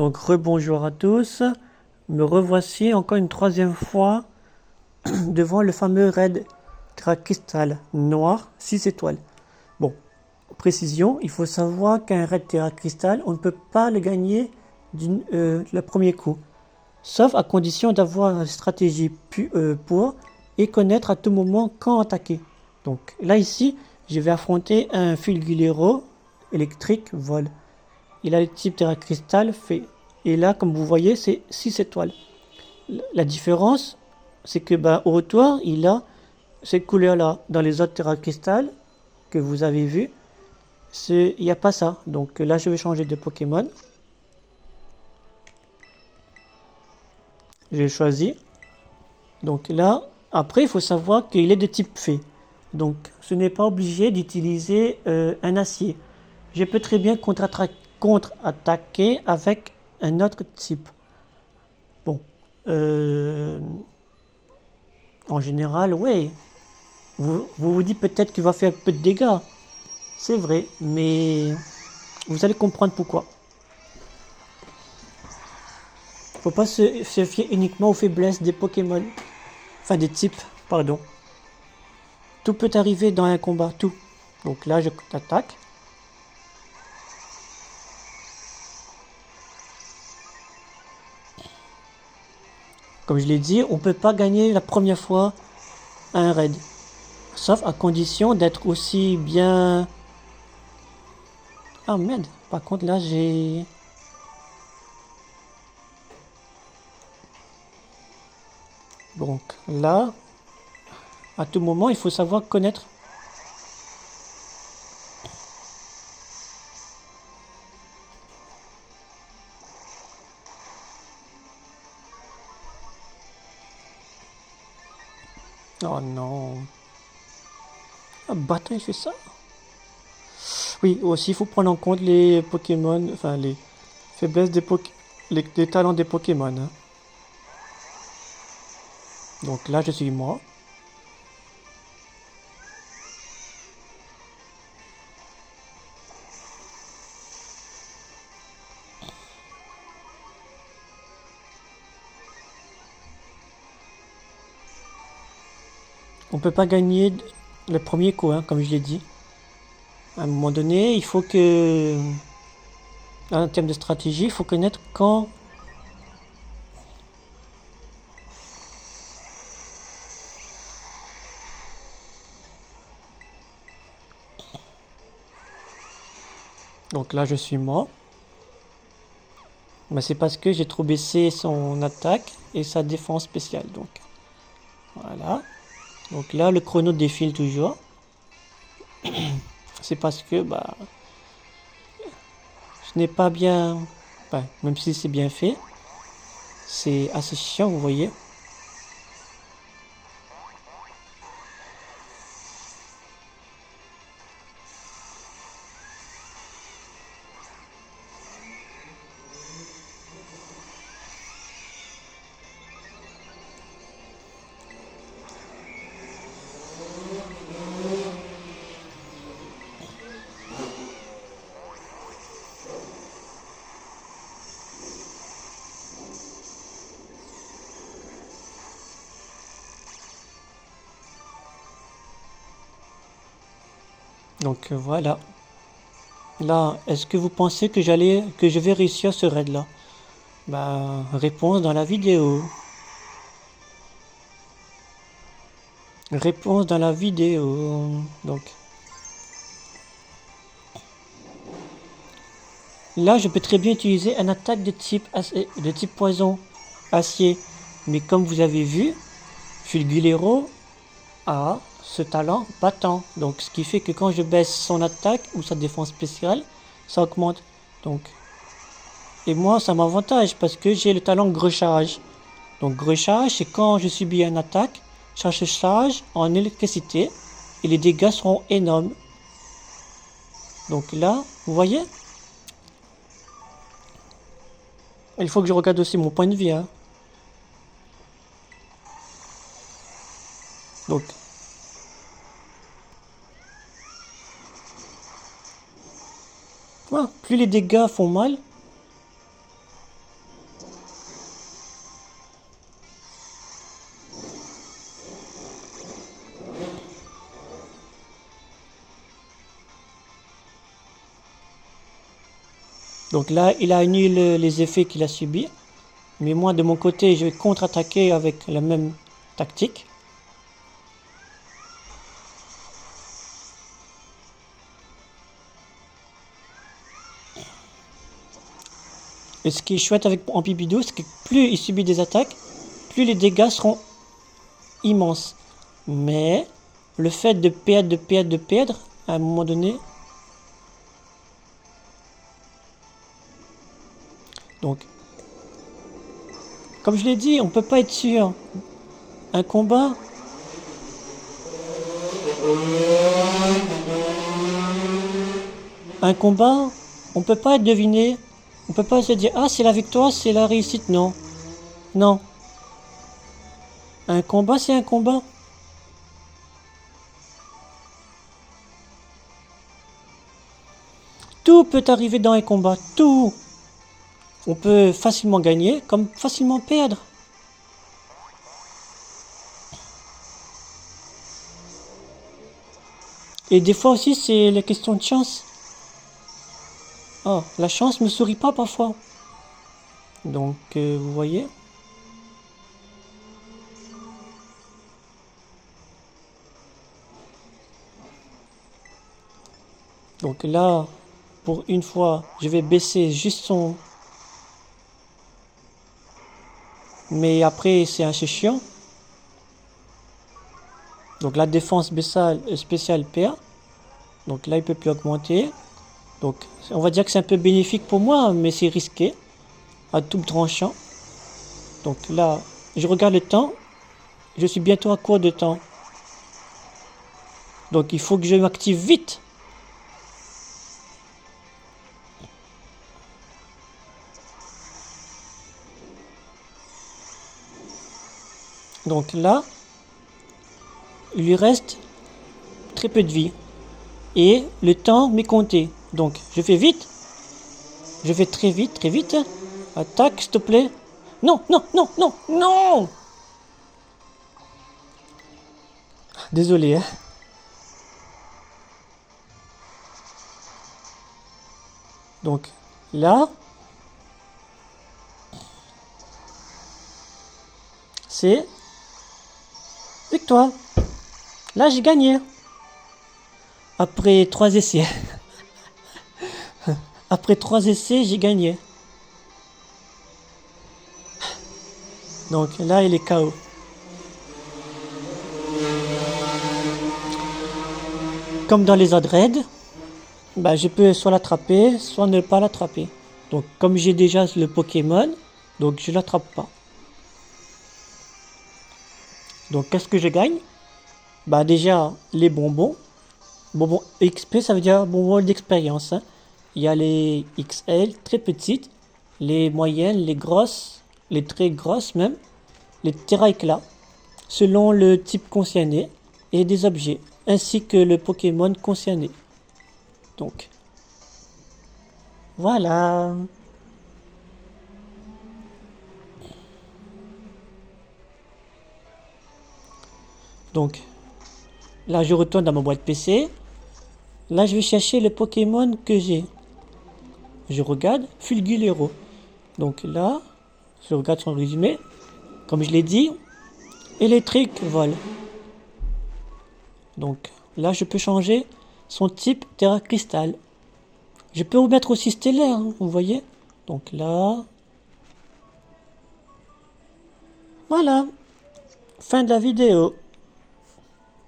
Donc rebonjour à tous, me revoici encore une troisième fois devant le fameux raid Terra noir 6 étoiles. Bon, précision, il faut savoir qu'un raid Terra on ne peut pas le gagner le premier coup, sauf à condition d'avoir une stratégie pour et connaître à tout moment quand attaquer. Donc là ici, je vais affronter un Fulgulero électrique vol. Il a le type Terra fait. Et là, comme vous voyez, c'est 6 étoiles. La différence, c'est que au retour, il a cette couleur-là. Dans les autres Terra que vous avez vu, il n'y a pas ça. Donc là, je vais changer de Pokémon. J'ai choisi. Donc là, après, il faut savoir qu'il est de type fée. Donc ce n'est pas obligé d'utiliser un acier. Je peux très bien contre-attaquer avec un autre type. Bon. En général, ouais. Vous dites peut-être qu'il va faire peu de dégâts. C'est vrai, mais vous allez comprendre pourquoi. Faut pas se fier uniquement aux faiblesses des Pokémon. Enfin, des types, pardon. Tout peut arriver dans un combat, tout. Donc là, je t'attaque. Comme je l'ai dit, on peut pas gagner la première fois à un raid. Sauf à condition d'être aussi bien... Ah merde, par contre là j'ai... Donc là, à tout moment, il faut savoir connaître. Oh non. Ah, bâtard, il fait ça. Oui, aussi, il faut prendre en compte les Pokémon, enfin les faiblesses des talents des Pokémon, hein. Donc là, je suis moi. On peut pas gagner le premier coup, hein, comme je l'ai dit. À un moment donné, il faut que, en termes de stratégie, il faut connaître quand. Donc là, je suis mort. Mais c'est parce que j'ai trop baissé son attaque et sa défense spéciale. Donc voilà. Donc là, le chrono défile toujours. C'est parce que ce n'est pas bien. Enfin, même si c'est bien fait, c'est assez chiant, vous voyez. Donc voilà. Là, est-ce que vous pensez que je vais réussir ce raid là? Réponse dans la vidéo. Réponse dans la vidéo. Donc là, je peux très bien utiliser une attaque de type poison, acier. Mais comme vous avez vu, Fulgulero a ce talent battant. Donc ce qui fait que quand je baisse son attaque ou sa défense spéciale, ça augmente. Donc, et moi, ça m'avantage parce que j'ai le talent Grecharge. Donc Grecharge, c'est quand je subis une attaque, ça se charge en électricité et les dégâts seront énormes. Donc là, vous voyez, il faut que je regarde aussi mon point de vie, hein. Donc, voilà, plus les dégâts font mal, Donc là, il a annulé les effets qu'il a subis. Mais moi, de mon côté, je vais contre-attaquer avec la même tactique. Et ce qui est chouette avec Amphibious, c'est que plus il subit des attaques, plus les dégâts seront immenses. Mais le fait de perdre, à un moment donné... Donc, comme je l'ai dit, on peut pas être sûr. Un combat... Un combat, on peut pas être deviné. On peut pas se dire, ah, c'est la victoire, c'est la réussite. Non. Non. Un combat, c'est un combat. Tout peut arriver dans un combat. Tout. On peut facilement gagner, comme facilement perdre. Et des fois aussi, c'est la question de chance. Oh, la chance me sourit pas parfois. Donc, vous voyez. Donc là, pour une fois, je vais baisser juste son... Mais après, c'est assez chiant. Donc la défense spéciale PA. Donc là, il peut plus augmenter. Donc, on va dire que c'est un peu bénéfique pour moi, mais c'est risqué. À tout tranchant. Donc là, je regarde le temps. Je suis bientôt à court de temps. Donc il faut que je m'active vite. Donc là, il lui reste très peu de vie. Et le temps m'est compté. Donc je fais vite. Je fais très vite, très vite. Attaque, s'il te plaît. Non, non, non, non, non. Désolé, hein. Donc là, c'est victoire. Là, j'ai gagné. Après 3 essais. Après 3 essais, j'ai gagné. Donc là, il est KO. Comme dans les Odred, bah, je peux soit l'attraper, soit ne pas l'attraper. Donc comme j'ai déjà le Pokémon, donc je l'attrape pas. Donc qu'est-ce que je gagne? Bah déjà les bonbons. Bonbons XP, ça veut dire bonbons d'expérience, hein. Il y a les XL, très petites, les moyennes, les grosses, les très grosses même, les terra éclats, selon le type concerné, et des objets, ainsi que le Pokémon concerné. Donc, voilà. Donc, là je retourne dans ma boîte PC. Là je vais chercher le Pokémon que j'ai. Je regarde Fulgulero. Donc là, je regarde son résumé. Comme je l'ai dit, électrique vol. Donc là, je peux changer son type Terra Cristal. Je peux remettre aussi stellaire, hein, vous voyez. Donc là, voilà. Fin de la vidéo.